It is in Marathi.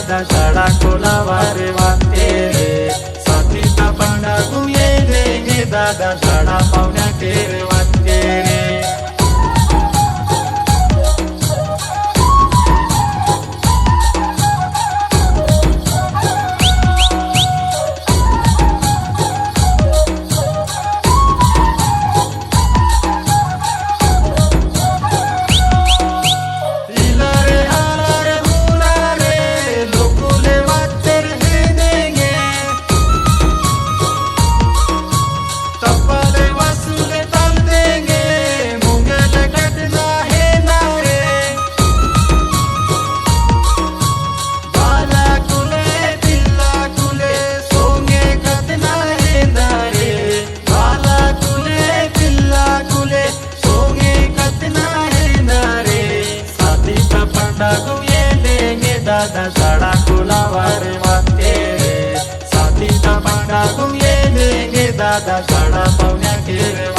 दादा शाळा खोलावा रे वाटते रे साथीचा पांडा घुम ये दादा शाळा पाहुण्या केर वाटते रे दादा शाळा खोलावा रे वाटते रे साथीचा पांडा घुम ये दादा शाळा पाहुण्या केर